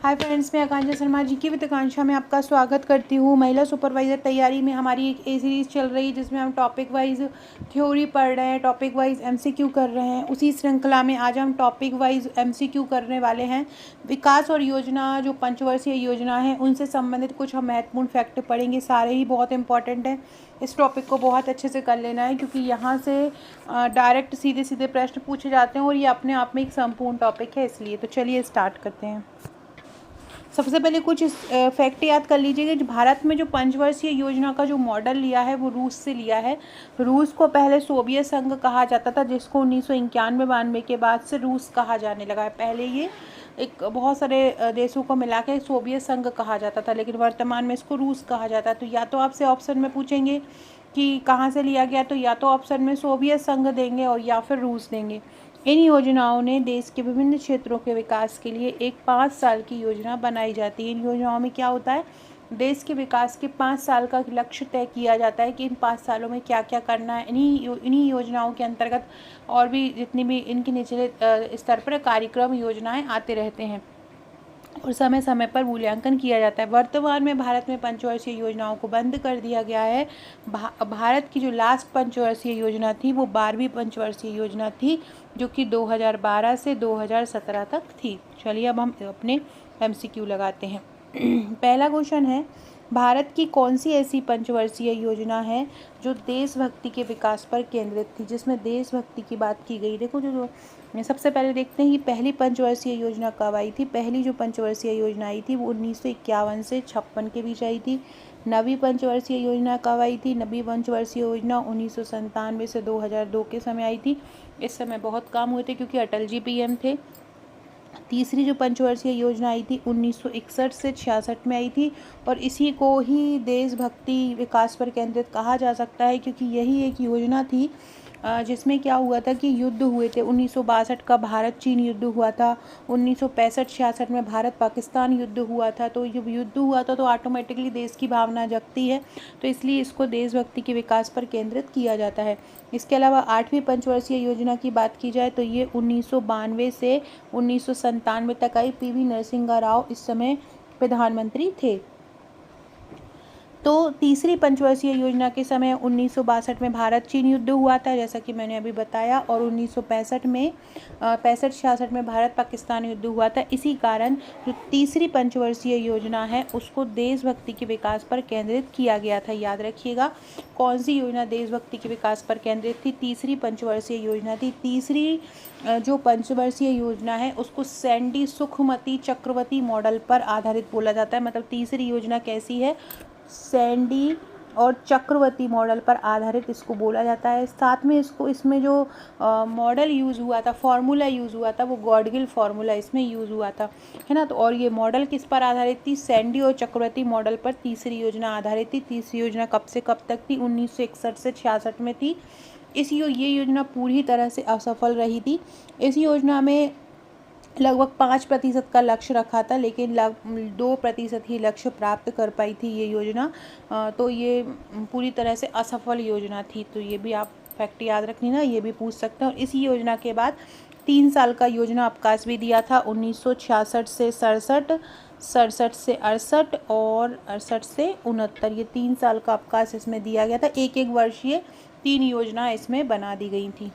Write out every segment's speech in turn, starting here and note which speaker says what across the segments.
Speaker 1: Hi friends, मैं आकांक्षा शर्मा जी की with आकांक्षा में आपका स्वागत करती हूँ। महिला सुपरवाइज़र तैयारी में हमारी एक सीरीज़ चल रही है जिसमें हम टॉपिक वाइज थ्योरी पढ़ रहे हैं, टॉपिक वाइज एमसीक्यू कर रहे हैं। उसी श्रृंखला में आज हम टॉपिक वाइज एमसीक्यू करने वाले हैं। विकास और योजना जो पंचवर्षीय योजना है उनसे संबंधित कुछ हम महत्वपूर्ण फैक्ट पढ़ेंगे। सारे ही बहुत इंपॉर्टेंट हैं। इस टॉपिक को बहुत अच्छे से कर लेना है क्योंकि यहाँ से डायरेक्ट सीधे सीधे प्रश्न पूछे जाते हैं और ये अपने आप में एक संपूर्ण टॉपिक है, इसलिए तो चलिए स्टार्ट करते हैं। सबसे पहले कुछ फैक्ट याद कर लीजिएगा कि भारत में जो पंचवर्षीय योजना का जो मॉडल लिया है वो रूस से लिया है। रूस को पहले सोवियत संघ कहा जाता था, जिसको 1991-92 के बाद से रूस कहा जाने लगा है। पहले ये एक बहुत सारे देशों को मिला के सोवियत संघ कहा जाता था, लेकिन वर्तमान में इसको रूस कहा जाता है। तो या तो आपसे ऑप्शन में पूछेंगे कि कहाँ से लिया गया, तो या तो ऑप्शन में सोवियत संघ देंगे और या फिर रूस देंगे। इन योजनाओं ने देश के विभिन्न क्षेत्रों के विकास के लिए एक 5 साल की योजना बनाई जाती है। इन योजनाओं में क्या होता है, देश के विकास के 5 साल का लक्ष्य तय किया जाता है कि इन 5 सालों में क्या क्या करना है। इन्हीं योजनाओं के अंतर्गत और भी जितनी भी इनके निचले स्तर पर कार्यक्रम योजनाएं आते रहते हैं और समय समय पर मूल्यांकन किया जाता है। वर्तमान में भारत में पंचवर्षीय योजनाओं को बंद कर दिया गया है। भारत की जो लास्ट पंचवर्षीय योजना थी वो 12वीं पंचवर्षीय योजना थी, जो कि 2012 से 2017 तक थी। चलिए अब हम अपने एमसीक्यू लगाते हैं। पहला क्वेश्चन है, भारत की कौन सी ऐसी पंचवर्षीय योजना है जो देशभक्ति के विकास पर केंद्रित थी, जिसमें देशभक्ति की बात की गई। देखो जो सबसे पहले देखते हैं कि पहली पंचवर्षीय योजना कब आई थी। पहली जो पंचवर्षीय योजना आई थी वो 1951 से 56 के बीच आई थी। नवी पंचवर्षीय योजना कब आई थी। नवी पंचवर्षीय योजना 1997 से 2002 के समय आई थी। इस समय बहुत काम हुए थे क्योंकि अटल जी पीएम थे। तीसरी जो पंचवर्षीय योजना आई थी 1961 से 66 में आई थी और इसी को ही देशभक्ति विकास पर केंद्रित कहा जा सकता है, क्योंकि यही एक योजना थी जिसमें क्या हुआ था कि युद्ध हुए थे। 1962 का भारत चीन युद्ध हुआ था। 1965-66 में भारत पाकिस्तान युद्ध हुआ था। तो जब युद्ध हुआ था तो ऑटोमेटिकली देश की भावना जगती है, तो इसलिए इसको देशभक्ति के विकास पर केंद्रित किया जाता है। इसके अलावा 8वीं पंचवर्षीय योजना की बात की जाए तो ये 1992 से 1997 तक आई। पीवी नरसिंह राव इस समय प्रधानमंत्री थे। तो तीसरी पंचवर्षीय योजना के समय 1962 में भारत चीन युद्ध हुआ था, जैसा कि मैंने अभी बताया, और 1965 में 65-66 में भारत पाकिस्तान युद्ध हुआ था। इसी कारण जो तीसरी पंचवर्षीय योजना है उसको देशभक्ति के विकास पर केंद्रित किया गया था। याद रखिएगा कौन सी योजना देशभक्ति के विकास पर केंद्रित थी, तीसरी पंचवर्षीय योजना थी। तीसरी जो पंचवर्षीय योजना है उसको सैंडी सुखमती चक्रवर्ती मॉडल पर आधारित बोला जाता है। मतलब तीसरी योजना कैसी है, सैंडी और चक्रवर्ती मॉडल पर आधारित इसको बोला जाता है। साथ में इसमें जो मॉडल यूज़ हुआ था, फार्मूला यूज़ हुआ था, वो गॉडगिल फार्मूला इसमें यूज़ हुआ था, है ना। तो और ये मॉडल किस पर आधारित थी, सैंडी और चक्रवर्ती मॉडल पर तीसरी योजना आधारित थी। तीसरी योजना कब से कब तक थी, 1961 से 66 में थी। ये योजना पूरी तरह से असफल रही थी। इस योजना में लगभग 5% का लक्ष्य रखा था, लेकिन 2% ही लक्ष्य प्राप्त कर पाई थी ये योजना। तो ये पूरी तरह से असफल योजना थी। तो ये भी आप फैक्ट याद रखनी ना, ये भी पूछ सकते हैं। और इसी योजना के बाद 3 साल का योजना अवकाश भी दिया था, 1966 से 67, 67 से 68 और 68 से 69। ये 3 साल का अवकाश इसमें दिया गया था। एक वर्षीय 3 योजना इसमें बना दी गई थी।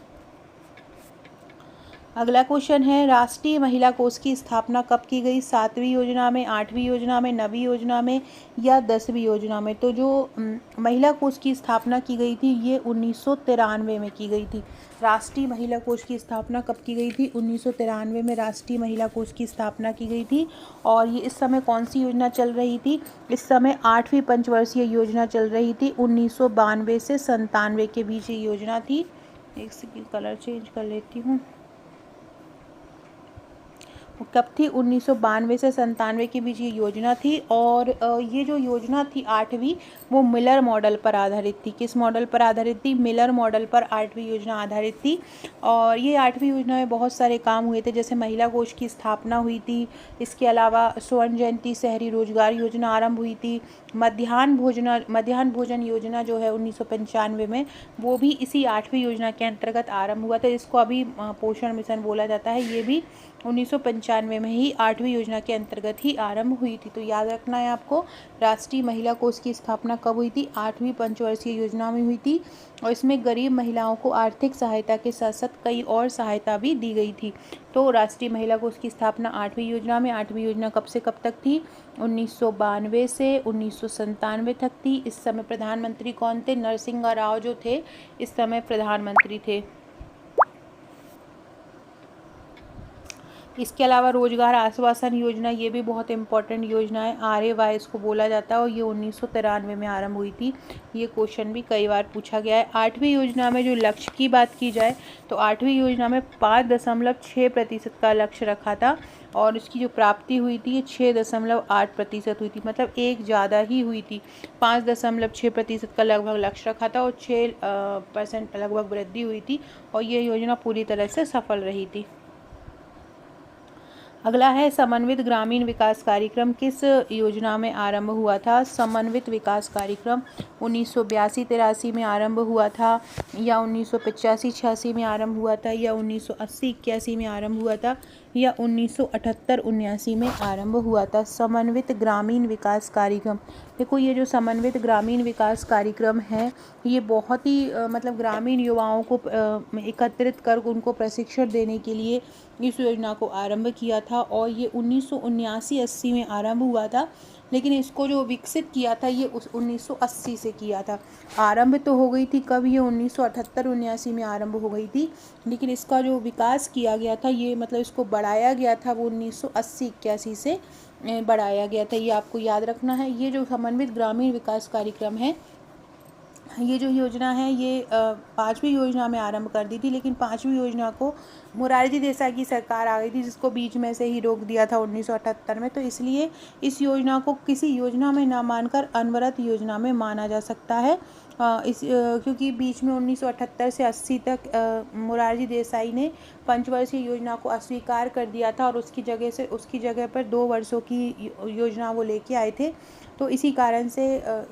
Speaker 1: अगला क्वेश्चन है, राष्ट्रीय महिला कोष की स्थापना कब की गई। 7वीं योजना में, 8वीं योजना में, 9वीं योजना में या 10वीं योजना में। तो जो महिला कोष की स्थापना की गई थी ये 1993 में की गई थी। राष्ट्रीय महिला कोष की स्थापना कब की गई थी, 1993 में राष्ट्रीय महिला कोष की स्थापना की गई थी। और ये इस समय कौन सी योजना चल रही थी, इस समय 8वीं पंचवर्षीय योजना चल रही थी। 1992 से 97 के बीच ये योजना थी। एक सेकंड, कलर चेंज कर लेती हूँ। कब थी, 1992 से 97 के बीच ये योजना थी। और ये जो योजना थी 8वीं, वो मिलर मॉडल पर आधारित थी। किस मॉडल पर आधारित थी, मिलर मॉडल पर 8वीं योजना आधारित थी। और ये 8वीं योजना में बहुत सारे काम हुए थे, जैसे महिला कोष की स्थापना हुई थी। इसके अलावा स्वर्ण जयंती शहरी रोजगार योजना आरंभ हुई थी। मध्याह्न भोजन योजना जो है 1995 में, वो भी इसी 8वीं योजना के अंतर्गत आरंभ हुआ था, जिसको अभी पोषण मिशन बोला जाता है। ये भी 1995 में ही 8वीं योजना के अंतर्गत ही आरंभ हुई थी। तो याद रखना है आपको, राष्ट्रीय महिला कोष की स्थापना कब हुई थी? 8वीं पंचवर्षीय योजना में हुई थी। और इसमें गरीब महिलाओं को आर्थिक सहायता के साथ साथ कई और सहायता भी दी गई थी। तो राष्ट्रीय महिला कोष की स्थापना 8वीं योजना में, 8वीं योजना कब से कब तक थी? 1992 से 1997 तक थी। इस समय प्रधानमंत्री कौन थे? नरसिंह राव जो थे इस समय प्रधानमंत्री थे। इसके अलावा रोजगार आश्वासन योजना, ये भी बहुत इंपॉर्टेंट योजना है, RAY इसको बोला जाता है, और ये 1993 में आरंभ हुई थी। ये क्वेश्चन भी कई बार पूछा गया है। 8वीं योजना में जो लक्ष्य की बात की जाए तो 8वीं योजना में 5.6% का लक्ष्य रखा था, और इसकी जो प्राप्ति हुई थी ये 6.8% हुई थी, मतलब एक ज़्यादा ही हुई थी। 5.6% का लगभग लक्ष्य रखा था और 6% लगभग वृद्धि हुई थी, और ये योजना पूरी तरह से सफल रही थी। अगला है समन्वित ग्रामीण विकास कार्यक्रम किस योजना में आरंभ हुआ था? समन्वित विकास कार्यक्रम 1982-83 में आरंभ हुआ था, या 1985-86 में आरंभ हुआ था, या 1980-81 में आरंभ हुआ था, या 1978-79 में आरंभ हुआ था? समन्वित ग्रामीण विकास कार्यक्रम। देखो, ये जो समन्वित ग्रामीण विकास कार्यक्रम है ये बहुत ही मतलब ग्रामीण युवाओं को एकत्रित कर उनको प्रशिक्षण देने के लिए इस योजना को आरंभ किया था, और ये 1979-80 में आरंभ हुआ था, लेकिन इसको जो विकसित किया था ये 1980 से किया था। आरंभ तो हो गई थी कब? ये 1978-79 में आरंभ हो गई थी, लेकिन इसका जो विकास किया गया था ये मतलब इसको बढ़ाया गया था वो 1980-81 से बढ़ाया गया था। ये आपको याद रखना है। ये जो समन्वित ग्रामीण विकास कार्यक्रम है, ये जो योजना है ये 5वीं योजना में आरंभ कर दी थी, लेकिन 5वीं योजना को मोरारजी देसाई की सरकार आ गई थी, जिसको बीच में से ही रोक दिया था 1978 में। तो इसलिए इस योजना को किसी योजना में ना मानकर अनवरत योजना में माना जा सकता है। क्योंकि बीच में 1978 से 80 तक मोरारजी देसाई ने पंचवर्षीय योजना को अस्वीकार कर दिया था, और उसकी जगह पर 2 वर्षों की योजना वो लेके आए थे। तो इसी कारण से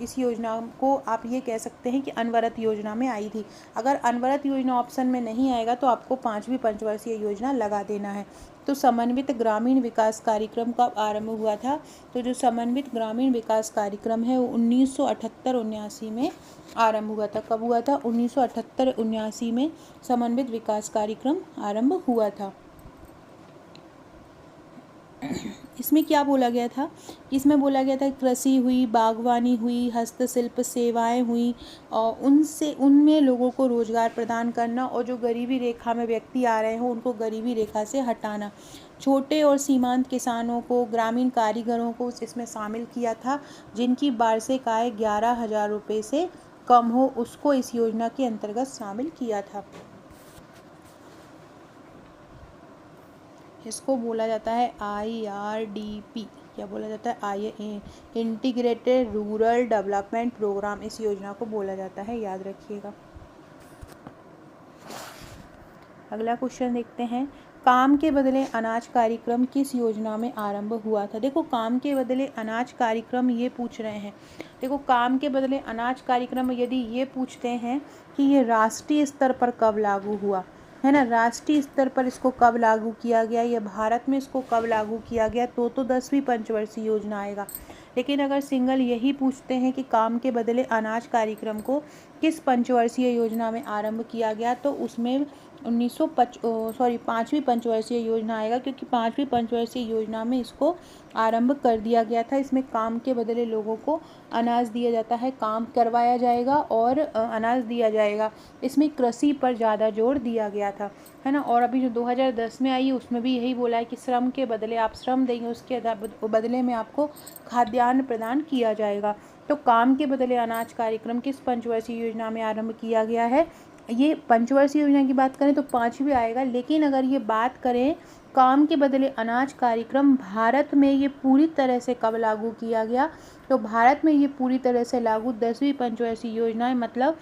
Speaker 1: इस योजना को आप ये कह सकते हैं कि अनवरत योजना में आई थी। अगर अनवरत योजना ऑप्शन में नहीं आएगा तो आपको 5वीं पंचवर्षीय योजना लगा देना है। तो समन्वित ग्रामीण विकास कार्यक्रम कब आरंभ हुआ था? तो जो समन्वित ग्रामीण विकास कार्यक्रम है वो 1978-79 में आरंभ हुआ था। कब हुआ था? 1978-79 में समन्वित विकास कार्यक्रम आरंभ हुआ था। इसमें क्या बोला गया था? इसमें बोला गया था कृषि हुई, बागवानी हुई, हस्तशिल्प सेवाएं हुई, और उनमें लोगों को रोजगार प्रदान करना, और जो गरीबी रेखा में व्यक्ति आ रहे हो उनको गरीबी रेखा से हटाना। छोटे और सीमांत किसानों को, ग्रामीण कारीगरों को इसमें शामिल किया था। जिनकी वार्षिक आय 11,000 रुपये से कम हो उसको इस योजना के अंतर्गत शामिल किया था। इसको बोला जाता है IRDP। क्या बोला जाता है? इंटीग्रेटेड रूरल डेवलपमेंट प्रोग्राम इस योजना को बोला जाता है, याद रखिएगा। अगला क्वेश्चन देखते हैं, काम के बदले अनाज कार्यक्रम किस योजना में आरंभ हुआ था? देखो, काम के बदले अनाज कार्यक्रम ये पूछ रहे हैं। देखो, काम के बदले अनाज कार्यक्रम यदि ये पूछते हैं कि ये राष्ट्रीय स्तर पर कब लागू हुआ, है ना, राष्ट्रीय स्तर पर इसको कब लागू किया गया, या भारत में इसको कब लागू किया गया, तो 10वीं पंचवर्षीय योजना आएगा। लेकिन अगर सिंगल यही पूछते हैं कि काम के बदले अनाज कार्यक्रम को किस पंचवर्षीय योजना में आरंभ किया गया, तो उसमें 5वीं पंचवर्षीय योजना आएगा, क्योंकि 5वीं पंचवर्षीय योजना में इसको आरंभ कर दिया गया था। इसमें काम के बदले लोगों को अनाज दिया जाता है, काम करवाया जाएगा और अनाज दिया जाएगा। इसमें कृषि पर ज़्यादा जोर दिया गया था, है ना। और अभी जो 2010 में आई उसमें भी यही बोला है कि श्रम के बदले आप श्रम देंगे, उसके बदले में आपको खाद्यान्न प्रदान किया जाएगा। तो काम के बदले अनाज कार्यक्रम किस पंचवर्षीय योजना में आरंभ किया गया है? ये पंचवर्षीय योजना की बात करें तो 5वीं आएगा, लेकिन अगर ये बात करें काम के बदले अनाज कार्यक्रम भारत में ये पूरी तरह से कब लागू किया गया, तो भारत में ये पूरी तरह से लागू 10वीं पंचवर्षीय योजना है, मतलब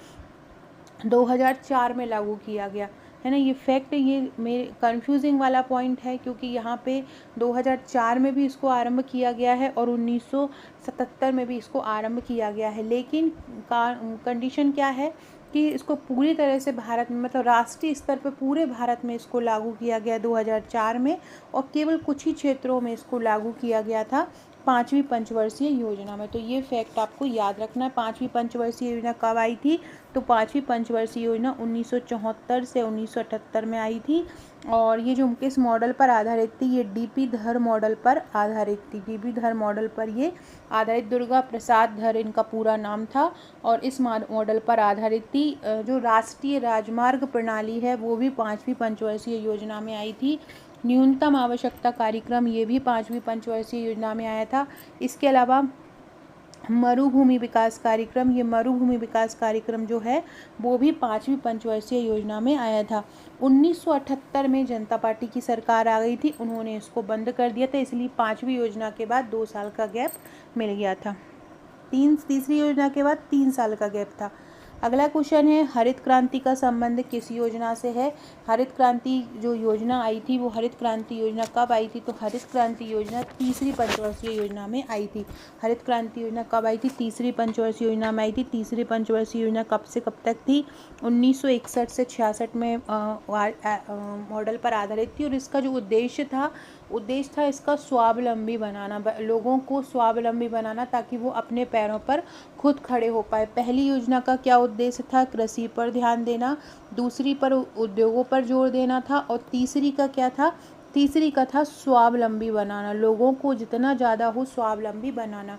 Speaker 1: 2004 में लागू किया गया, है ना। ये फैक्ट, ये मेरे कंफ्यूजिंग वाला पॉइंट है, क्योंकि यहाँ पे 2004 में भी इसको आरंभ किया गया है और 1977 में भी इसको आरंभ किया गया है, लेकिन कंडीशन क्या है जबकि इसको पूरी तरह से भारत में मतलब राष्ट्रीय स्तर पर पूरे भारत में इसको लागू किया गया 2004 में, और केवल कुछ ही क्षेत्रों में इसको लागू किया गया था 5वीं पंचवर्षीय योजना में। तो ये फैक्ट आपको याद रखना है। 5वीं पंचवर्षीय योजना कब आई थी? तो 5वीं पंचवर्षीय योजना 1974 से 1978 में आई थी, और ये जो किस मॉडल पर आधारित थी? ये डीपी धर मॉडल पर आधारित थी। डीपी धर मॉडल पर ये आधारित, दुर्गा प्रसाद धर इनका पूरा नाम था, और इस मॉडल पर आधारित थी। जो राष्ट्रीय राजमार्ग प्रणाली है वो भी 5वीं पंचवर्षीय योजना में आई थी। न्यूनतम आवश्यकता कार्यक्रम ये भी 5वीं पंचवर्षीय योजना में आया था। इसके अलावा मरुभूमि विकास कार्यक्रम, ये मरुभूमि विकास कार्यक्रम जो है वो भी 5वीं पंचवर्षीय योजना में आया था। 1978 में जनता पार्टी की सरकार आ गई थी, उन्होंने इसको बंद कर दिया था, इसलिए 5वीं योजना के बाद 2 साल का गैप मिल गया था। तीसरी योजना के बाद 3 साल का गैप था। अगला क्वेश्चन है, हरित क्रांति का संबंध किस योजना से है? हरित क्रांति जो योजना आई थी वो हरित क्रांति योजना कब आई थी? तो हरित क्रांति योजना तीसरी पंचवर्षीय योजना में आई थी। हरित क्रांति योजना कब आई थी? तीसरी पंचवर्षीय योजना में आई थी। तीसरी पंचवर्षीय योजना कब से कब तक थी? 1961 से 66 में मॉडल पर आधारित थी, और इसका जो उद्देश्य था इसका स्वावलंबी बनाना, लोगों को स्वावलंबी बनाना, ताकि वो अपने पैरों पर खुद खड़े हो पाए। पहली योजना का क्या उद्देश्य था? कृषि पर ध्यान देना, दूसरी पर उद्योगों पर जोर देना था, और तीसरी का क्या था? तीसरी का था स्वावलंबी बनाना, लोगों को जितना ज़्यादा हो स्वावलंबी बनाना।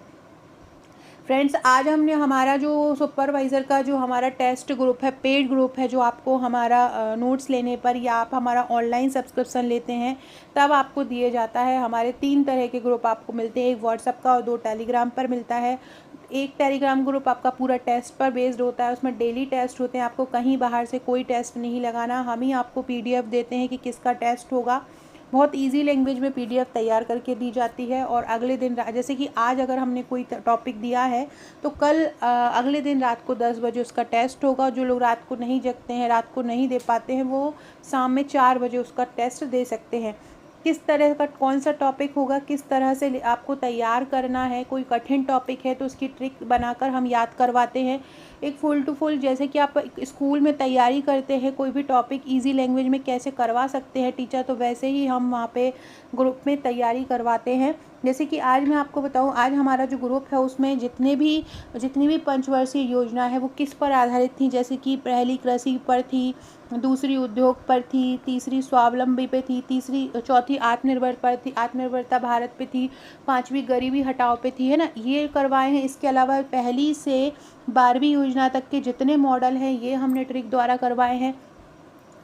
Speaker 1: फ्रेंड्स, आज हमने हमारा जो सुपरवाइज़र का जो हमारा टेस्ट ग्रुप है, पेड ग्रुप है, जो आपको हमारा नोट्स लेने पर या आप हमारा ऑनलाइन सब्सक्रिप्शन लेते हैं तब आपको दिए जाता है। हमारे 3 तरह के ग्रुप आपको मिलते हैं, एक व्हाट्सएप का और 2 टेलीग्राम पर मिलता है। एक टेलीग्राम ग्रुप आपका पूरा टेस्ट पर बेस्ड होता है, उसमें डेली टेस्ट होते हैं, आपको कहीं बाहर से कोई टेस्ट नहीं लगाना, हम ही आपको PDF देते हैं कि किसका टेस्ट होगा। बहुत इजी लैंग्वेज में PDF तैयार करके दी जाती है, और अगले दिन जैसे कि आज अगर हमने कोई टॉपिक दिया है तो कल अगले दिन रात को 10 बजे उसका टेस्ट होगा। जो लोग रात को नहीं जगते हैं, रात को नहीं दे पाते हैं, वो शाम में 4 बजे उसका टेस्ट दे सकते हैं। किस तरह का कौन सा टॉपिक होगा, किस तरह से आपको तैयार करना है, कोई कठिन टॉपिक है तो उसकी ट्रिक बनाकर हम याद करवाते हैं। एक फुल टू फुल, जैसे कि आप स्कूल में तैयारी करते हैं कोई भी टॉपिक इजी लैंग्वेज में कैसे करवा सकते हैं टीचर, तो वैसे ही हम वहाँ पे ग्रुप में तैयारी करवाते हैं। जैसे कि आज मैं आपको बताऊं, आज हमारा जो ग्रुप है उसमें जितनी भी पंचवर्षीय योजना है वो किस पर आधारित थी। जैसे कि पहली कृषि पर थी, दूसरी उद्योग पर थी, तीसरी स्वावलंबी पे थी, चौथी आत्मनिर्भरता भारत पे थी, 5वीं गरीबी हटाओ पे थी, है ना, ये करवाए हैं। इसके अलावा पहली से 12वीं योजना तक के जितने मॉडल हैं ये हमने ट्रिक द्वारा करवाए हैं।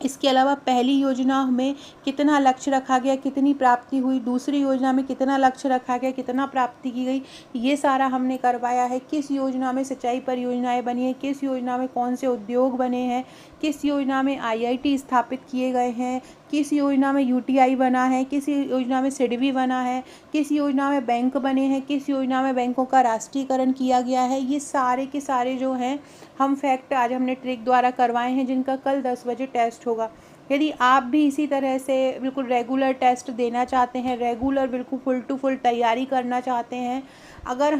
Speaker 1: इसके अलावा पहली योजना में कितना लक्ष्य रखा गया, कितनी प्राप्ति हुई, दूसरी योजना में कितना लक्ष्य रखा गया, कितना प्राप्ति की गई, ये सारा हमने करवाया है। किस योजना में सिंचाई परियोजनाएं बनी है, किस योजना में कौन से उद्योग बने हैं, किस योजना में IIT स्थापित किए गए हैं, किस योजना में UTI बना है, किस योजना में SIDBI बना है, किस योजना में बैंक बने हैं, किस योजना में बैंकों का राष्ट्रीयकरण किया गया है, ये सारे के सारे जो हैं हम फैक्ट आज हमने ट्रिक द्वारा करवाए हैं, जिनका कल 10 बजे टेस्ट होगा। यदि आप भी इसी तरह से बिल्कुल रेगुलर टेस्ट देना चाहते हैं, रेगुलर बिल्कुल फुल टू फुल तैयारी करना चाहते हैं, अगर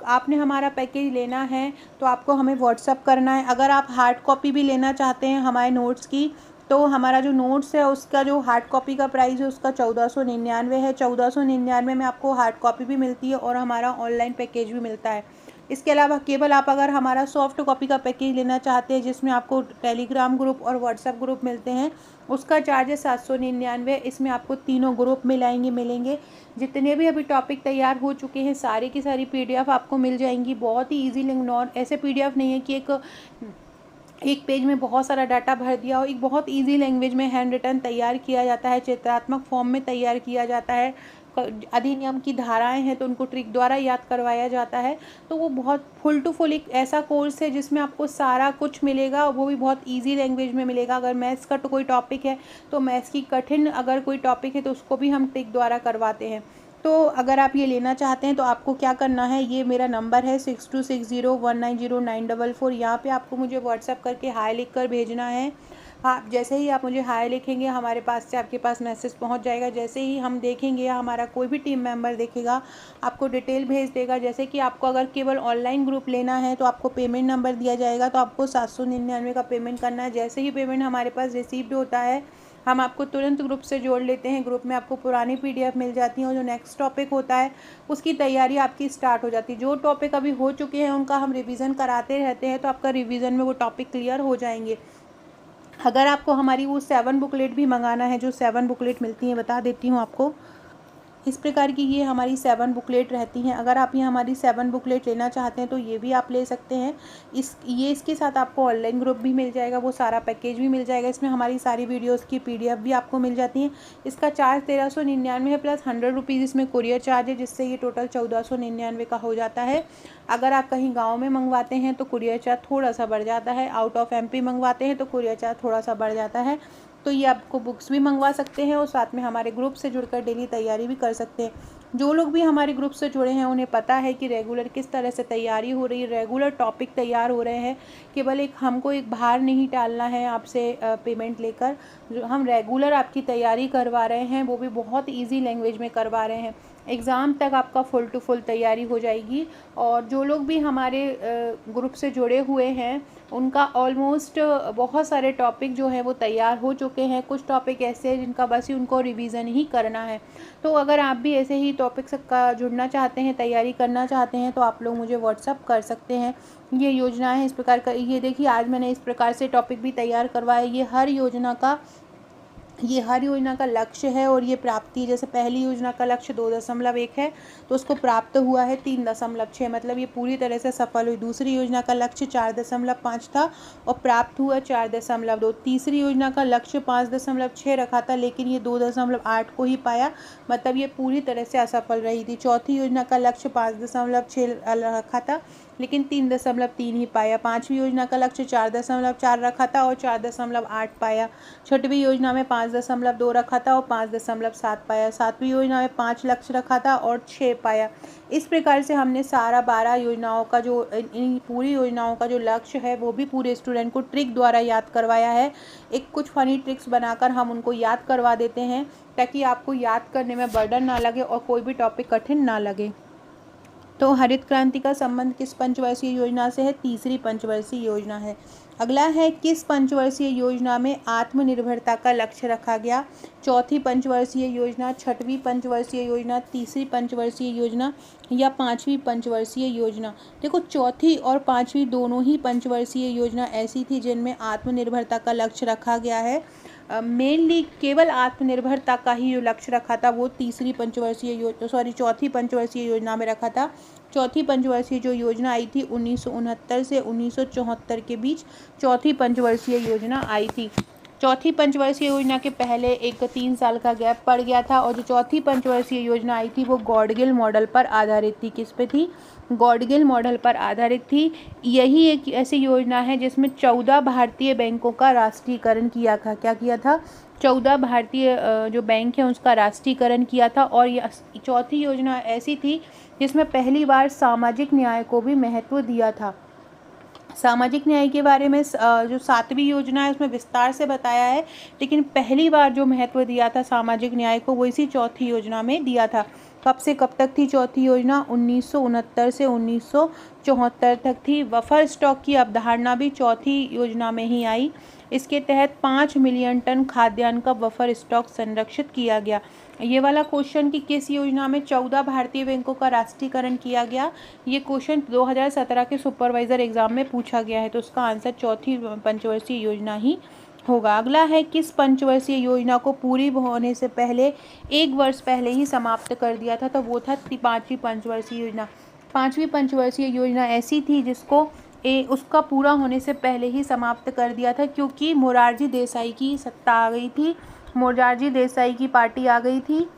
Speaker 1: आपने हमारा पैकेज लेना है तो आपको हमें व्हाट्सअप करना है। अगर आप हार्ड कॉपी भी लेना चाहते हैं हमारे नोट्स की, तो हमारा जो नोट्स है उसका जो हार्ड कॉपी का प्राइस है उसका 1499 है। 1499 में आपको हार्ड कॉपी भी मिलती है और हमारा ऑनलाइन पैकेज भी मिलता है। इसके अलावा केवल आप अगर हमारा सॉफ्ट कॉपी का पैकेज लेना चाहते हैं, जिसमें आपको टेलीग्राम ग्रुप और व्हाट्सएप ग्रुप मिलते हैं, उसका चार्ज है 799। इसमें आपको तीनों ग्रुप मिलेंगे। जितने भी अभी टॉपिक तैयार हो चुके हैं सारी की सारी PDF आपको मिल जाएंगी। बहुत ही ईजी लिंक, ऐसे PDF नहीं है कि एक पेज में बहुत सारा डाटा भर दिया हो। एक बहुत इजी लैंग्वेज में हैंड रिटन तैयार किया जाता है, चित्रात्मक फॉर्म में तैयार किया जाता है। अधिनियम की धाराएं हैं तो उनको ट्रिक द्वारा याद करवाया जाता है। तो वो बहुत फुल टू फुल एक ऐसा कोर्स है जिसमें आपको सारा कुछ मिलेगा, वो भी बहुत इजी लैंग्वेज में मिलेगा। अगर मैथ्स का तो कोई टॉपिक है तो मैथ्स की कठिन अगर कोई टॉपिक है तो उसको भी हम ट्रिक द्वारा करवाते हैं। तो अगर आप ये लेना चाहते हैं तो आपको क्या करना है, ये मेरा नंबर है 6260190944। यहाँ पे आपको मुझे व्हाट्सएप करके हाय लिख कर भेजना है। आप जैसे ही आप मुझे हाय लिखेंगे, हमारे पास से आपके पास मैसेज पहुंच जाएगा। जैसे ही हम देखेंगे या हमारा कोई भी टीम मेंबर देखेगा, आपको डिटेल भेज देगा। जैसे कि आपको अगर केवल ऑनलाइन ग्रुप लेना है तो आपको पेमेंट नंबर दिया जाएगा, तो आपको 799 का पेमेंट करना है। जैसे ही पेमेंट हमारे पास रिसीव्ड होता है, हम आपको तुरंत ग्रुप से जोड़ लेते हैं। ग्रुप में आपको पुरानी PDF मिल जाती है और जो नेक्स्ट टॉपिक होता है उसकी तैयारी आपकी स्टार्ट हो जाती है। जो टॉपिक अभी हो चुके हैं उनका हम रिवीजन कराते रहते हैं, तो आपका रिवीजन में वो टॉपिक क्लियर हो जाएंगे। अगर आपको हमारी वो 7 बुकलेट भी मंगाना है, जो 7 बुकलेट मिलती हैं, बता देती हूँ आपको। इस प्रकार की ये हमारी 7 बुकलेट रहती हैं। अगर आप ये हमारी 7 बुकलेट लेना चाहते हैं तो ये भी आप ले सकते हैं। इसके साथ आपको ऑनलाइन ग्रुप भी मिल जाएगा, वो सारा पैकेज भी मिल जाएगा। इसमें हमारी सारी वीडियोस की PDF भी आपको मिल जाती हैं। इसका चार्ज 1399 है, प्लस 100 रुपीज़ इसमें कुरियर चार्ज है, जिससे ये टोटल 1499 का हो जाता है। अगर आप कहीं गाँव में मंगवाते हैं तो कुरियर चार्ज थोड़ा सा बढ़ जाता है। आउट ऑफ MP मंगवाते हैं तो कुरियर चार्ज थोड़ा सा बढ़ जाता है। तो ये आपको बुक्स भी मंगवा सकते हैं और साथ में हमारे ग्रुप से जुड़कर डेली तैयारी भी कर सकते हैं। जो लोग भी हमारे ग्रुप से जुड़े हैं उन्हें पता है कि रेगुलर किस तरह से तैयारी हो रही है, रेगुलर टॉपिक तैयार हो रहे हैं। केवल हमको एक भार नहीं टालना है आपसे पेमेंट लेकर, जो हम रेगुलर आपकी तैयारी करवा रहे हैं, वो भी बहुत ईजी लैंग्वेज में करवा रहे हैं। एग्ज़ाम तक आपका फुल टू फुल तैयारी हो जाएगी। और जो लोग भी हमारे ग्रुप से जुड़े हुए हैं उनका ऑलमोस्ट बहुत सारे टॉपिक जो है वो तैयार हो चुके हैं। कुछ टॉपिक ऐसे हैं जिनका बस ही उनको रिवीजन ही करना है। तो अगर आप भी ऐसे ही टॉपिक्स का जुड़ना चाहते हैं, तैयारी करना चाहते हैं, तो आप लोग मुझे व्हाट्सअप कर सकते हैं। ये योजना है इस प्रकार का। ये देखिए, आज मैंने इस प्रकार से टॉपिक भी तैयार करवाया। ये हर योजना का लक्ष्य है और ये प्राप्ति, जैसे पहली योजना का लक्ष्य 2.1 है तो उसको प्राप्त हुआ है 3.6, मतलब ये पूरी तरह से सफल हुई। दूसरी योजना का लक्ष्य 4.5 था और प्राप्त हुआ 4.2। तीसरी योजना का लक्ष्य 5.6 रखा था, लेकिन ये 2.8 को ही पाया, मतलब ये पूरी तरह से असफल रही थी। चौथी योजना का लक्ष्य 5.6 रखा था, लेकिन 3.3 ही पाया। पाँचवीं योजना का लक्ष्य 4.4 रखा था और 4.8 पाया। छठवीं योजना में 5.2 रखा था और 5.7 पाया। सातवीं योजना में 5 लक्ष्य रखा था और 6 पाया। इस प्रकार से हमने सारा 12 योजनाओं का जो इन पूरी योजनाओं का जो लक्ष्य है वो भी पूरे स्टूडेंट को ट्रिक द्वारा याद करवाया है। कुछ फनी ट्रिक्स बनाकर हम उनको याद करवा देते हैं, ताकि आपको याद करने में बर्डन ना लगे और कोई भी टॉपिक कठिन ना लगे। तो हरित क्रांति का संबंध किस पंचवर्षीय योजना से है? तीसरी पंचवर्षीय योजना है। अगला है, किस पंचवर्षीय योजना में आत्मनिर्भरता का लक्ष्य रखा गया? चौथी पंचवर्षीय योजना, छठवीं पंचवर्षीय योजना, तीसरी पंचवर्षीय योजना या पांचवी पंचवर्षीय योजना? देखो, चौथी और पांचवी दोनों ही पंचवर्षीय योजना ऐसी थी जिनमें आत्मनिर्भरता का लक्ष्य रखा गया है। मेनली केवल आत्मनिर्भरता का ही जो लक्ष्य रखा था वो चौथी पंचवर्षीय योजना में रखा था। चौथी पंचवर्षीय जो योजना आई थी 1969 से 1974 के बीच चौथी पंचवर्षीय योजना आई थी। चौथी पंचवर्षीय योजना के पहले 3 साल का गैप पड़ गया था और जो चौथी पंचवर्षीय योजना आई थी वो गॉडगिल मॉडल पर आधारित थी। किस पे थी? गॉडगिल मॉडल पर आधारित थी। यही एक ऐसी योजना है जिसमें 14 भारतीय बैंकों का राष्ट्रीयकरण किया था। क्या किया था? 14 भारतीय जो बैंक हैं उसका राष्ट्रीयकरण किया था। और यह चौथी योजना ऐसी थी जिसमें पहली बार सामाजिक न्याय को भी महत्व दिया था। सामाजिक न्याय के बारे में जो 7वीं योजना है उसमें विस्तार से बताया है, लेकिन पहली बार जो महत्व दिया था सामाजिक न्याय को वो इसी चौथी योजना में दिया था। कब से कब तक थी चौथी योजना? 1969 से 1974 तक थी। बफर स्टॉक की अवधारणा भी चौथी योजना में ही आई। इसके तहत 5 मिलियन टन खाद्यान्न का बफर स्टॉक संरक्षित किया गया। ये वाला क्वेश्चन कि किस योजना में 14 भारतीय बैंकों का राष्ट्रीयकरण किया गया, ये क्वेश्चन 2017 के सुपरवाइजर एग्जाम में पूछा गया है, तो उसका आंसर चौथी पंचवर्षीय योजना ही होगा। अगला है, किस पंचवर्षीय योजना को पूरी होने से पहले 1 वर्ष पहले ही समाप्त कर दिया था? तो वो था 5वीं पंचवर्षीय योजना। 5वीं पंचवर्षीय योजना ऐसी थी जिसको उसका पूरा होने से पहले ही समाप्त कर दिया था, क्योंकि मोरारजी देसाई की सत्ता आ गई थी। मोरारजी देसाई की पार्टी आ गई थी,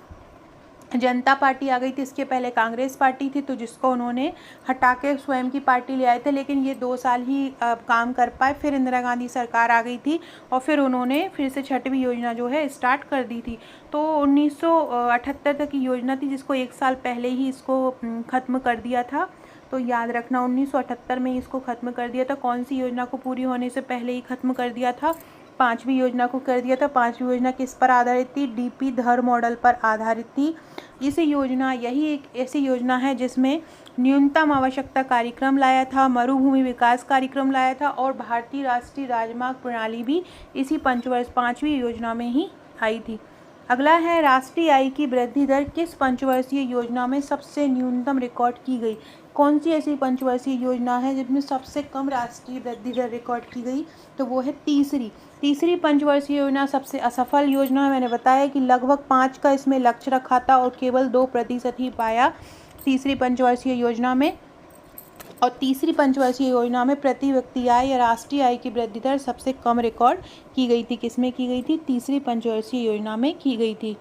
Speaker 1: जनता पार्टी आ गई थी। इसके पहले कांग्रेस पार्टी थी, तो जिसको उन्होंने हटा के स्वयं की पार्टी ले आए थे, लेकिन ये 2 साल ही काम कर पाए। फिर इंदिरा गांधी सरकार आ गई थी और फिर उन्होंने फिर से 6वीं योजना जो है स्टार्ट कर दी थी। तो 1978 तक की योजना थी, जिसको 1 साल पहले ही इसको ख़त्म कर दिया था। तो याद रखना, 1978 में इसको ख़त्म कर दिया था। कौन सी योजना को पूरी होने से पहले ही ख़त्म कर दिया था? 5वीं योजना को कर दिया था। 5वीं योजना किस पर आधारित थी? डीपी धर मॉडल पर आधारित थी। यही एक ऐसी योजना है जिसमें न्यूनतम आवश्यकता कार्यक्रम लाया था, मरुभूमि विकास कार्यक्रम लाया था और भारतीय राष्ट्रीय राजमार्ग प्रणाली भी इसी 5वीं योजना में ही आई थी। अगला है, राष्ट्रीय आय की वृद्धि दर किस पंचवर्षीय योजना में सबसे न्यूनतम रिकॉर्ड की गई? कौन सी ऐसी पंचवर्षीय योजना है जिसमें सबसे कम राष्ट्रीय वृद्धि दर रिकॉर्ड की गई? तो वो है तीसरी पंचवर्षीय योजना सबसे असफल योजना है। मैंने बताया कि लगभग 5 का इसमें लक्ष्य रखा था और केवल 2% ही पाया तीसरी पंचवर्षीय योजना में। और तीसरी पंचवर्षीय योजना में प्रति व्यक्ति आय या राष्ट्रीय आय की वृद्धि दर सबसे कम रिकॉर्ड की गई थी। किसमें की गई थी? तीसरी पंचवर्षीय योजना में की गई थी।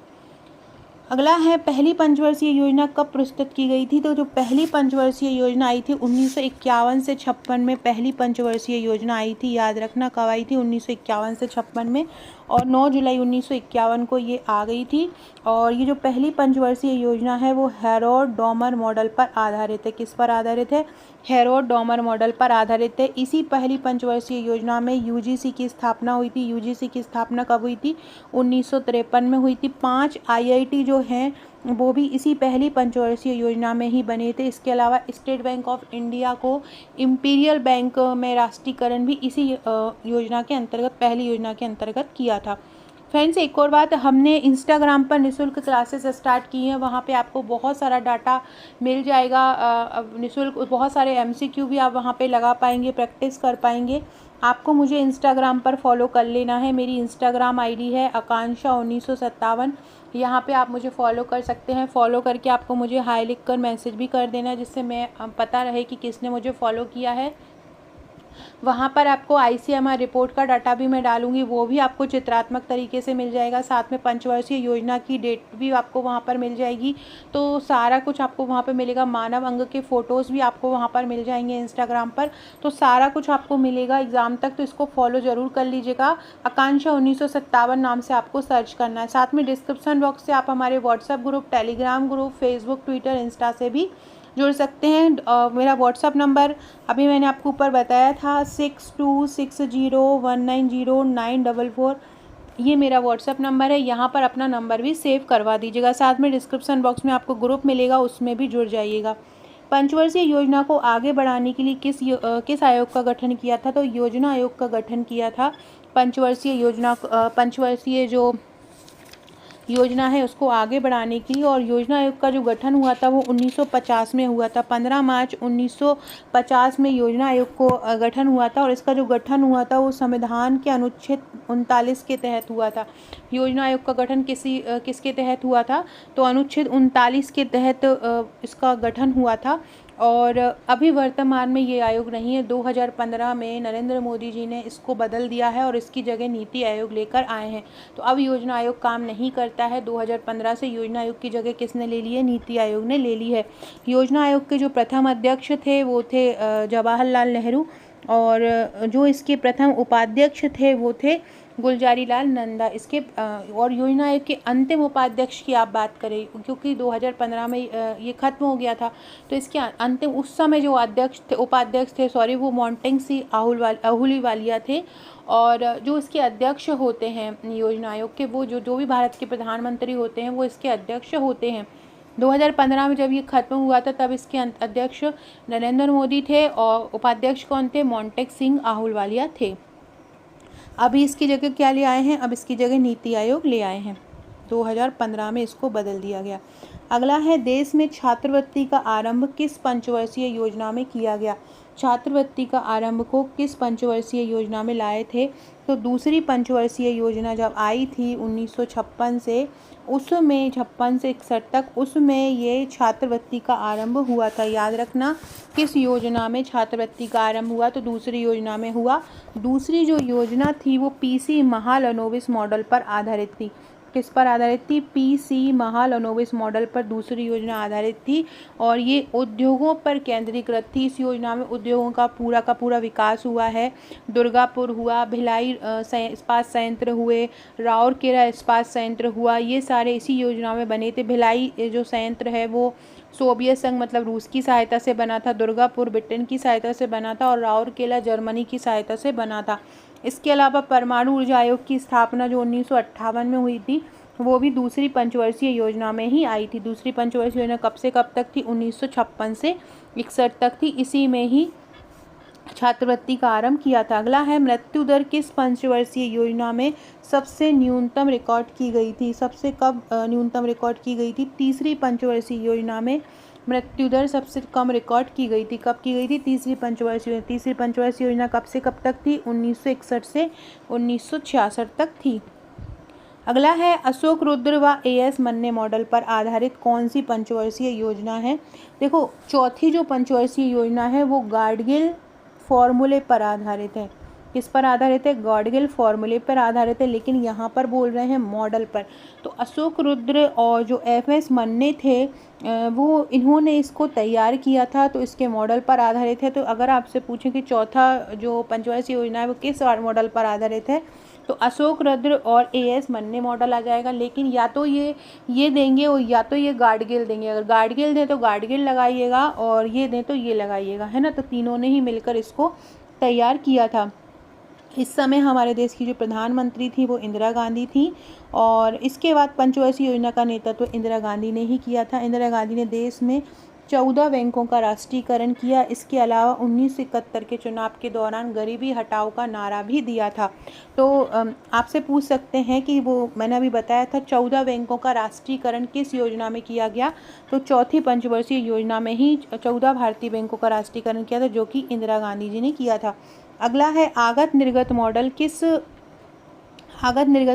Speaker 1: अगला है, पहली पंचवर्षीय योजना कब प्रस्तुत की गई थी? तो जो पहली पंचवर्षीय योजना आई थी 1951 से 56 में पहली पंचवर्षीय योजना आई थी। याद रखना कब आई थी? 1951 से 56 में, और 9 जुलाई 1951 को ये आ गई थी। और ये जो पहली पंचवर्षीय योजना है वो हेरोड-डॉमर मॉडल पर आधारित है। किस पर आधारित है? हेरोड-डॉमर मॉडल पर आधारित है। इसी पहली पंचवर्षीय योजना में यूजीसी की स्थापना हुई थी। यूजीसी की स्थापना कब हुई थी? 1953 में हुई थी। 5 आईआईटी जो हैं वो भी इसी पहली पंचवर्षीय योजना में ही बने थे। इसके अलावा स्टेट बैंक ऑफ इंडिया को इम्पीरियल बैंक में राष्ट्रीयकरण भी इसी योजना के अंतर्गत, पहली योजना के अंतर्गत किया था। फ्रेंड्स, एक और बात, हमने इंस्टाग्राम पर निःशुल्क क्लासेस स्टार्ट की हैं। वहाँ पे आपको बहुत सारा डाटा मिल जाएगा निःशुल्क। बहुत सारे एमसीक्यू भी आप वहाँ पे लगा पाएंगे, प्रैक्टिस कर पाएंगे। आपको मुझे इंस्टाग्राम पर फॉलो कर लेना है। मेरी इंस्टाग्राम आईडी है आकांक्षा 1957। यहाँ पे आप मुझे फॉलो कर सकते हैं। फॉलो करके आपको मुझे हाय लिख कर मैसेज भी कर देना, जिससे मैं पता रहे कि किसने मुझे फॉलो किया है। वहाँ पर आपको आईसीएमआर रिपोर्ट का डाटा भी मैं डालूंगी, वो भी आपको चित्रात्मक तरीके से मिल जाएगा। साथ में पंचवर्षीय योजना की डेट भी आपको वहाँ पर मिल जाएगी। तो सारा कुछ आपको वहाँ पर मिलेगा। मानव अंग के फ़ोटोज़ भी आपको वहाँ पर मिल जाएंगे इंस्टाग्राम पर। तो सारा कुछ आपको मिलेगा एग्ज़ाम तक, तो इसको फॉलो ज़रूर कर लीजिएगा। आकांक्षा 1957 नाम से आपको सर्च करना है। साथ में डिस्क्रिप्शन बॉक्स से आप हमारे WhatsApp group, Telegram group, Facebook, Twitter, Insta से भी जुड़ सकते हैं। मेरा व्हाट्सअप नंबर अभी मैंने आपको ऊपर बताया था 6260190944। ये मेरा व्हाट्सअप नंबर है। यहाँ पर अपना नंबर भी सेव करवा दीजिएगा। साथ में डिस्क्रिप्शन बॉक्स में आपको ग्रुप मिलेगा, उसमें भी जुड़ जाइएगा। पंचवर्षीय योजना को आगे बढ़ाने के लिए किस आयोग का गठन किया था? तो योजना आयोग का गठन किया था। पंचवर्षीय जो योजना है उसको आगे बढ़ाने के लिए। और योजना आयोग का जो गठन हुआ था वो 1950 में हुआ था। 15 मार्च 1950 में योजना आयोग को गठन हुआ था। और इसका जो गठन हुआ था वो संविधान के अनुच्छेद 39 के तहत हुआ था। योजना आयोग का गठन किसके तहत हुआ था? तो अनुच्छेद 39 के तहत इसका गठन हुआ था। और अभी वर्तमान में ये आयोग नहीं है। 2015 में नरेंद्र मोदी जी ने इसको बदल दिया है और इसकी जगह नीति आयोग लेकर आए हैं। तो अब योजना आयोग काम नहीं करता है। 2015 से योजना आयोग की जगह किसने ले ली है? नीति आयोग ने ले ली है। योजना आयोग के जो प्रथम अध्यक्ष थे वो थे जवाहरलाल नेहरू, और जो इसके प्रथम उपाध्यक्ष थे वो थे गुलजारी लाल नंदा। और योजना आयोग के अंतिम उपाध्यक्ष की आप बात करें, क्योंकि 2015 में ये खत्म हो गया था, तो इसके अंतिम उस समय जो उपाध्यक्ष थे वो मोंटेग सिंह आहलूवालिया थे। और जो इसके अध्यक्ष होते हैं योजना आयोग के, वो जो भी भारत के प्रधानमंत्री होते हैं वो इसके अध्यक्ष होते हैं। 2015 में जब ये खत्म हुआ था तब इसके अध्यक्ष नरेंद्र मोदी थे और उपाध्यक्ष कौन थे? मोंटेग सिंह आहलूवालिया थे। अभी इसकी जगह क्या ले आए हैं? अब इसकी जगह नीति आयोग ले आए हैं। 2015 में इसको बदल दिया गया। अगला है, देश में छात्रवृत्ति का आरंभ किस पंचवर्षीय योजना में किया गया? छात्रवृत्ति का आरंभ को किस पंचवर्षीय योजना में लाए थे? तो दूसरी पंचवर्षीय योजना जब आई थी 1956 से, उसमें 56 से 61 तक, उसमें ये छात्रवृत्ति का आरंभ हुआ था। याद रखना किस योजना में छात्रवृत्ति का आरंभ हुआ? तो दूसरी योजना में हुआ। दूसरी जो योजना थी वो पीसी महालनोबिस मॉडल पर आधारित थी। किस पर आधारित थी? पीसी महालनोबिस मॉडल पर दूसरी योजना आधारित थी। और ये उद्योगों पर केंद्रीकृत थी। इस योजना में उद्योगों का पूरा विकास हुआ है। दुर्गापुर हुआ, भिलाई इस्पात संयंत्र हुए, राउरकेला इस्पात संयंत्र हुआ, ये सारे इसी योजना में बने थे। भिलाई जो संयंत्र है वो सोवियत संघ मतलब रूस की सहायता से बना था, दुर्गापुर ब्रिटेन की सहायता से बना था, और राउरकेला जर्मनी की सहायता से बना था। इसके अलावा परमाणु ऊर्जा आयोग की स्थापना जो 1958 में हुई थी, वो भी दूसरी पंचवर्षीय योजना में ही आई थी। दूसरी पंचवर्षीय योजना कब से कब तक थी? 1956 से 61 तक थी। इसी में ही छात्रवृत्ति का आरंभ किया था। अगला है, मृत्यु दर किस पंचवर्षीय योजना में सबसे न्यूनतम रिकॉर्ड की गई थी? सबसे कब न्यूनतम रिकॉर्ड की गई थी? तीसरी पंचवर्षीय योजना में मृत्यु दर सबसे कम रिकॉर्ड की गई थी। कब की गई थी? तीसरी पंचवर्षीय योजना कब से कब तक थी? 1961 से 1966 तक थी। अगला है, अशोक रुद्र व एएस मन्ने मॉडल पर आधारित कौन सी पंचवर्षीय योजना है? देखो, चौथी जो पंचवर्षीय योजना है वो गाडगिल फॉर्मूले पर आधारित है। किस पर आधारित है? गाडगिल फॉर्मूले पर आधारित है, लेकिन यहाँ पर बोल रहे हैं मॉडल पर। तो अशोक रुद्र और जो एफएस मन्ने थे वो इन्होंने इसको तैयार किया था, तो इसके मॉडल पर आधारित है। तो अगर आपसे पूछें कि चौथा जो पंचवर्षीय योजना है वो किस मॉडल पर आधारित है, तो अशोक रुद्र और एएस मन्ने मॉडल आ जाएगा। लेकिन या तो ये देंगे और या तो ये गाडगिल देंगे। अगर गाडगिल दें तो गाडगिल लगाइएगा और ये दें तो ये लगाइएगा, है ना। तो तीनों ने ही मिलकर इसको तैयार किया था। इस समय हमारे देश की जो प्रधानमंत्री थी वो इंदिरा गांधी थी, और इसके बाद पंचवर्षीय योजना का नेतृत्व इंदिरा गांधी ने ही किया था। इंदिरा गांधी ने देश में 14 बैंकों का राष्ट्रीयकरण किया। इसके अलावा 1971 के चुनाव के दौरान गरीबी हटाओ का नारा भी दिया था। तो आपसे पूछ सकते हैं कि वो मैंने अभी बताया था 14 बैंकों का राष्ट्रीयकरण किस योजना में किया गया, तो चौथी पंचवर्षीय योजना में ही 14 भारतीय बैंकों का राष्ट्रीयकरण किया था, जो कि इंदिरा गांधी जी ने किया था। अगला है, आगत निर्गत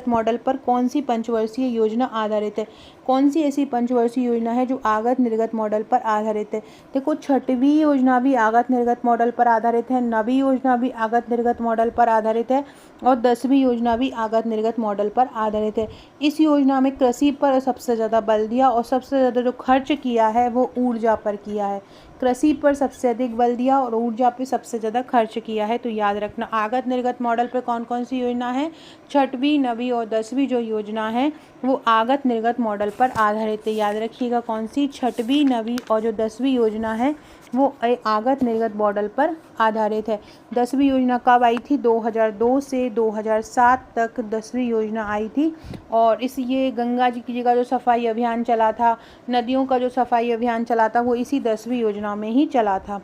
Speaker 1: मॉडल पर कौन सी पंचवर्षीय योजना आधारित है? कौन सी ऐसी पंचवर्षीय योजना है जो आगत निर्गत मॉडल पर आधारित है? देखो, छठवीं योजना भी आगत निर्गत मॉडल पर आधारित है, नवीं योजना भी आगत निर्गत मॉडल पर आधारित है, और 10वीं योजना भी आगत निर्गत मॉडल पर आधारित है। इस योजना में कृषि पर सबसे ज़्यादा बल दिया और सबसे ज़्यादा जो खर्च किया है वो ऊर्जा पर किया है। कृषि पर सबसे अधिक बल दिया और ऊर्जा पर सबसे ज़्यादा खर्च किया है। तो याद रखना, आगत निर्गत मॉडल पर कौन कौन सी योजना है? छठवीं, नवीं और 10वीं जो योजना है वो आगत निर्गत मॉडल पर आधारित है। याद रखिएगा, कौन सी? छठवीं, नवीं और जो 10वीं योजना है वो आगत निर्गत मॉडल पर आधारित है। 10वीं योजना कब आई थी? 2002 से 2007 तक 10वीं योजना आई थी। और ये गंगा जी की जगह जो सफाई अभियान चला था, नदियों का जो सफाई अभियान चला था, वो इसी 10वीं योजना में ही चला था।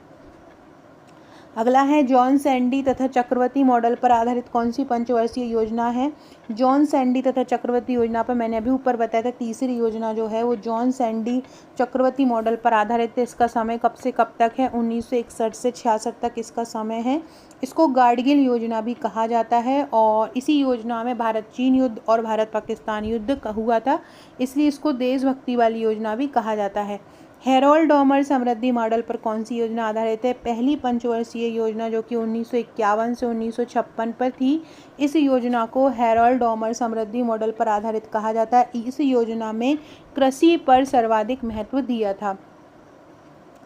Speaker 1: अगला है, जॉन सैंडी तथा चक्रवर्ती मॉडल पर आधारित कौन सी पंचवर्षीय योजना है? जॉन सैंडी तथा चक्रवर्ती योजना पर मैंने अभी ऊपर बताया था, तीसरी योजना जो है वो जॉन सैंडी चक्रवर्ती मॉडल पर आधारित है। इसका समय कब से कब तक है? 1961 से 66 तक इसका समय है। इसको गाडगिल योजना भी कहा जाता है, और इसी योजना में भारत चीन युद्ध और भारत पाकिस्तान युद्ध हुआ था, इसलिए इसको देशभक्ति वाली योजना भी कहा जाता है। हैरोल्ड डॉमर समृद्धि मॉडल पर कौन सी योजना आधारित है? पहली पंचवर्षीय योजना, जो कि 1951 से 1956 पर थी। इस योजना को हैरोल्ड डॉमर समृद्धि मॉडल पर आधारित कहा जाता है। इस योजना में कृषि पर सर्वाधिक महत्व दिया था।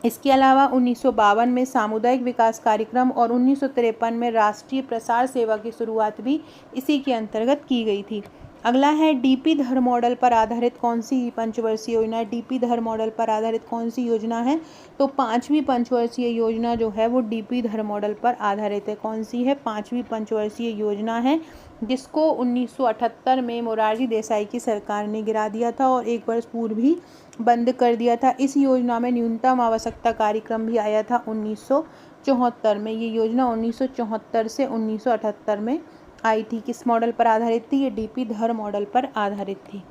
Speaker 1: इसके अलावा 1952 में सामुदायिक विकास कार्यक्रम और 1953 में राष्ट्रीय प्रसार सेवा की शुरुआत भी इसी के अंतर्गत की गई थी। अगला है, डीपी धर मॉडल पर आधारित कौन सी पंचवर्षीय योजना है? डीपी धर मॉडल पर आधारित कौन सी योजना है? तो 5वीं पंचवर्षीय योजना जो है वो डीपी धर मॉडल पर आधारित है। कौन सी है? 5वीं पंचवर्षीय योजना है, जिसको 1978 में मोरारजी देसाई की सरकार ने गिरा दिया था और 1 वर्ष पूर्व ही बंद कर दिया था। इस योजना में न्यूनतम आवश्यकता कार्यक्रम भी आया था 1974 में। ये योजना 1974 से 1978 में आई थी। किस मॉडल पर आधारित थी? ये डीपी धर मॉडल पर आधारित थी।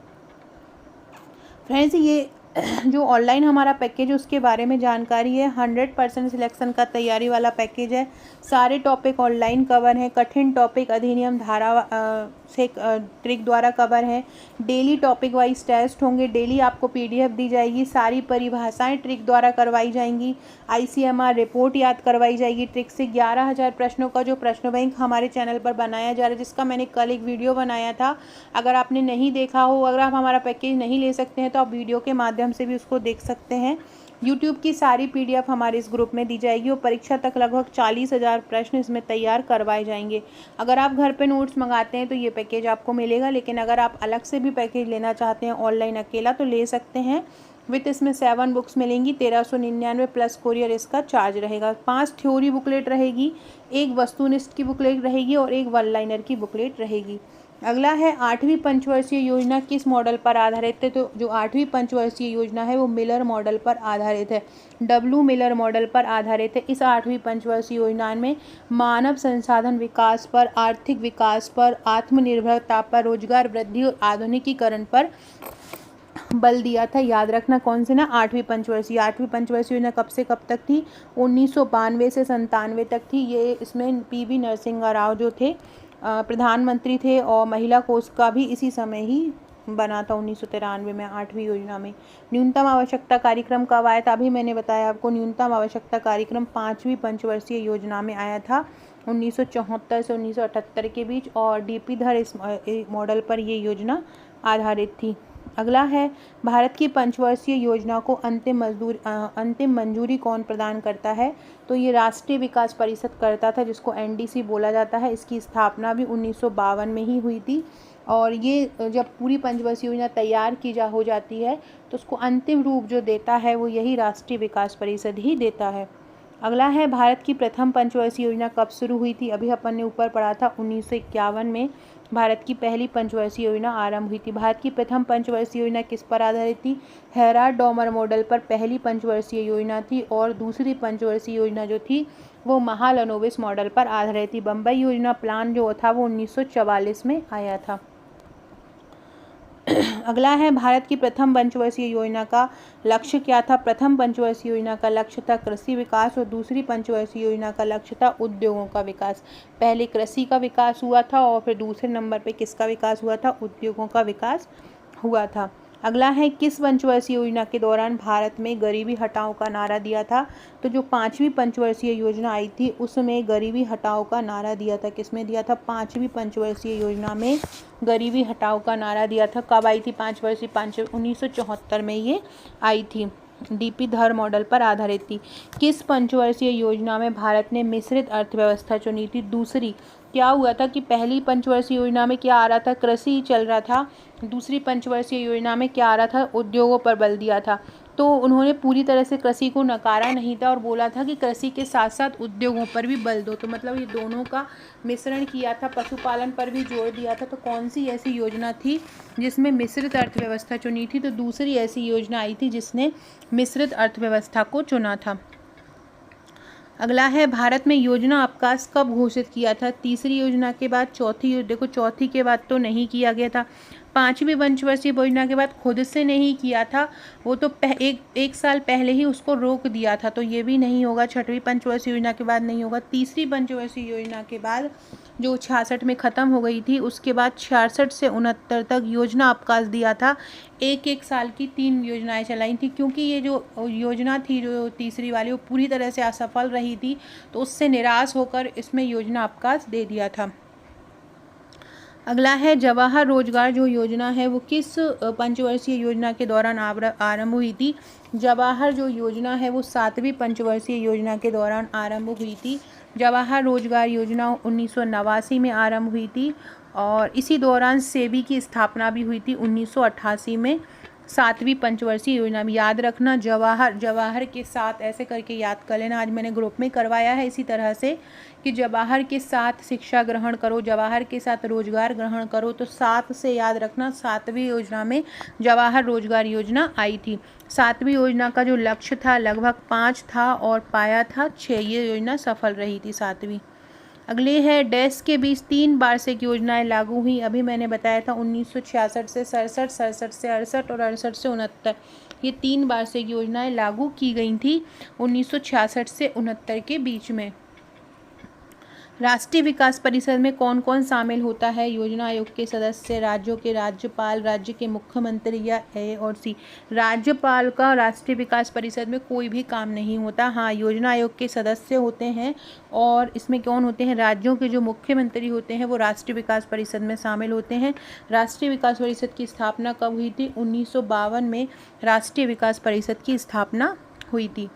Speaker 1: फ्रेंड्स, ये जो ऑनलाइन हमारा पैकेज है उसके बारे में जानकारी है। 100% सिलेक्शन का तैयारी वाला पैकेज है। सारे टॉपिक ऑनलाइन कवर हैं। कठिन टॉपिक अधिनियम धारा से ट्रिक द्वारा कवर है। डेली टॉपिक वाइज टेस्ट होंगे। डेली आपको PDF दी जाएगी। सारी परिभाषाएं ट्रिक द्वारा करवाई जाएंगी। ICMR रिपोर्ट याद करवाई जाएगी ट्रिक से। 11,000 प्रश्नों का जो प्रश्न बैंक हमारे चैनल पर बनाया जा रहा है, जिसका मैंने कल एक वीडियो बनाया था। अगर आपने नहीं देखा हो, अगर आप हमारा पैकेज नहीं ले सकते हैं तो आप वीडियो के माध्यम से भी उसको देख सकते हैं। YouTube की सारी PDF हमारे इस ग्रुप में दी जाएगी और परीक्षा तक लगभग 40,000 प्रश्न इसमें तैयार करवाए जाएंगे। अगर आप घर पे नोट्स मंगाते हैं तो ये पैकेज आपको मिलेगा, लेकिन अगर आप अलग से भी पैकेज लेना चाहते हैं ऑनलाइन अकेला तो ले सकते हैं। विथ इसमें 7 बुक्स मिलेंगी, 1399 प्लस कोरियर इसका चार्ज रहेगा। 5 थ्योरी बुकलेट रहेगी, एक वस्तुनिष्ठ की बुकलेट रहेगी और एक वन लाइनर की बुकलेट रहेगी। अगला है 8वीं पंचवर्षीय योजना किस मॉडल पर आधारित है। तो जो 8वीं पंचवर्षीय योजना है वो मिलर मॉडल पर आधारित है, डब्ल्यू मिलर मॉडल पर आधारित है। इस 8वीं पंचवर्षीय योजना में मानव संसाधन विकास पर, आर्थिक विकास पर, आत्मनिर्भरता पर, रोजगार वृद्धि और आधुनिकीकरण पर बल दिया था। याद रखना कौन से ना, 8वीं पंचवर्षीय योजना कब से कब तक थी, 1992 से 97 तक थी। ये इसमें पीवी नरसिम्हा राव जो थे प्रधानमंत्री थे, और महिला कोष का भी इसी समय ही बना था 1993 में 8वीं योजना में। न्यूनतम आवश्यकता कार्यक्रम कब आया था, अभी मैंने बताया आपको, न्यूनतम आवश्यकता कार्यक्रम 5वीं पंचवर्षीय योजना में आया था 1974 से 1978 के बीच, और डीपी धर इस मॉडल पर ये योजना आधारित थी। अगला है भारत की पंचवर्षीय योजना को अंतिम मंजूरी कौन प्रदान करता है। तो ये राष्ट्रीय विकास परिषद करता था, जिसको एनडीसी बोला जाता है। इसकी स्थापना भी 1952 में ही हुई थी, और ये जब पूरी पंचवर्षीय योजना तैयार हो जाती है तो उसको अंतिम रूप जो देता है वो यही राष्ट्रीय विकास परिषद ही देता है। अगला है भारत की प्रथम पंचवर्षीय योजना कब शुरू हुई थी। अभी अपन ने ऊपर पढ़ा था 1951 में भारत की पहली पंचवर्षीय योजना आरंभ हुई थी। भारत की प्रथम पंचवर्षीय योजना किस पर आधारित थी, हेराल्ड डॉमर मॉडल पर पहली पंचवर्षीय योजना थी, और दूसरी पंचवर्षीय योजना जो थी वो महालनोबिस मॉडल पर आधारित थी। बम्बई योजना प्लान जो था वो 1944 में आया था। अगला है भारत की प्रथम पंचवर्षीय योजना का लक्ष्य क्या था। प्रथम पंचवर्षीय योजना का लक्ष्य था कृषि विकास, और दूसरी पंचवर्षीय योजना का लक्ष्य था उद्योगों का विकास। पहले कृषि का विकास हुआ था और फिर दूसरे नंबर पे किसका विकास हुआ था, उद्योगों का विकास हुआ था। अगला है किस पंचवर्षीय योजना के दौरान भारत में गरीबी हटाओ का नारा दिया था। तो जो 5वीं पंचवर्षीय योजना आई थी उसमें गरीबी हटाओ का नारा दिया था। किसमें दिया था, 5वीं पंचवर्षीय योजना में गरीबी हटाओ का नारा दिया था। कब आई थी 1974 में ये आई थी, डीपी धर मॉडल पर आधारित थी। किस पंचवर्षीय योजना में भारत ने मिश्रित अर्थव्यवस्था चुनी थी। दूसरी, क्या हुआ था कि पहली पंचवर्षीय योजना में क्या आ रहा था, कृषि चल रहा था। दूसरी पंचवर्षीय योजना में क्या आ रहा था, उद्योगों पर बल दिया था। तो उन्होंने पूरी तरह से कृषि को नकारा नहीं था और बोला था कि कृषि के साथ साथ उद्योगों पर भी बल दो। तो मतलब ये दोनों का मिश्रण किया था, पशुपालन पर भी जोर दिया था। तो कौन सी ऐसी योजना थी जिसमें मिश्रित अर्थव्यवस्था चुनी थी। तो दूसरी ऐसी योजना आई थी जिसने मिश्रित अर्थव्यवस्था को चुना था। अगला है भारत में योजना अवकाश कब घोषित किया था। तीसरी योजना के बाद चौथी, देखो चौथी के बाद तो नहीं किया गया था, 5वीं पंचवर्षीय योजना के बाद खुद से नहीं किया था, वो तो एक साल पहले ही उसको रोक दिया था। तो ये भी नहीं होगा, 6वीं पंचवर्षीय योजना के बाद नहीं होगा। तीसरी पंचवर्षीय योजना के बाद जो 66 में ख़त्म हो गई थी, उसके बाद 66 से 69 तक योजना अवकाश दिया था। एक साल की 3 योजनाएं चलाई थी, क्योंकि ये जो योजना थी जो तीसरी वाली वो पूरी तरह से असफल रही थी, तो उससे निराश होकर इसमें योजना अवकाश दे दिया था। अगला है जवाहर रोजगार जो योजना है वो किस पंचवर्षीय योजना के दौरान आरंभ हुई थी। जवाहर जो योजना है वो 7वीं पंचवर्षीय योजना के दौरान आरंभ हुई थी। जवाहर रोजगार योजना 1989 में आरंभ हुई थी, और इसी दौरान सेबी की स्थापना भी हुई थी 1988 में। 7वीं पंचवर्षीय योजना में याद रखना जवाहर के साथ ऐसे करके याद कर लेना। आज मैंने ग्रुप में करवाया है इसी तरह से कि जवाहर के साथ शिक्षा ग्रहण करो, जवाहर के साथ रोजगार ग्रहण करो। तो 7 से याद रखना, 7वीं योजना में जवाहर रोजगार योजना आई थी। 7वीं योजना का जो लक्ष्य था लगभग 5 था और पाया था 6। ये योजना सफल रही थी 7वीं। अगले है डैश के बीच 3 वार्षिक योजनाएं लागू हुई। अभी मैंने बताया था 1966 से 67, 67 से 68 और 68 से 69, ये 3 वार्षिक योजनाएं लागू की गई थी 1966 से 69 के बीच में। राष्ट्रीय विकास परिषद में कौन कौन शामिल होता है। योजना आयोग के सदस्य, राज्यों के राज्यपाल, राज्य के मुख्यमंत्री या ए और सी। राज्यपाल का राष्ट्रीय विकास परिषद में कोई भी काम नहीं होता। हाँ, योजना आयोग के सदस्य होते हैं, और इसमें कौन होते हैं, राज्यों के जो मुख्यमंत्री होते हैं वो राष्ट्रीय विकास परिषद में शामिल होते हैं। राष्ट्रीय विकास परिषद की स्थापना कब हुई थी, 1952 में राष्ट्रीय विकास परिषद की स्थापना हुई थी।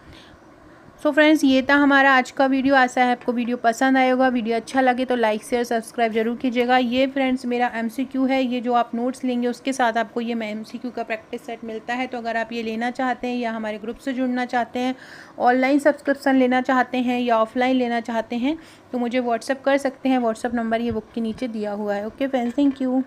Speaker 1: सो फ्रेंड्स, ये था हमारा आज का वीडियो। आशा है आपको वीडियो पसंद आया होगा। वीडियो अच्छा लगे तो लाइक शेयर सब्सक्राइब जरूर कीजिएगा। ये फ्रेंड्स मेरा MCQ है, ये जो आप नोट्स लेंगे उसके साथ आपको ये MCQ का प्रैक्टिस सेट मिलता है। तो अगर आप ये लेना चाहते हैं या हमारे ग्रुप से जुड़ना चाहते हैं, ऑनलाइन सब्सक्रिप्शन लेना चाहते हैं या ऑफलाइन लेना चाहते हैं, तो मुझे व्हाट्सअप कर सकते हैं। व्हाट्सअप नंबर ये बुक के नीचे दिया हुआ है। Okay friends, thank you.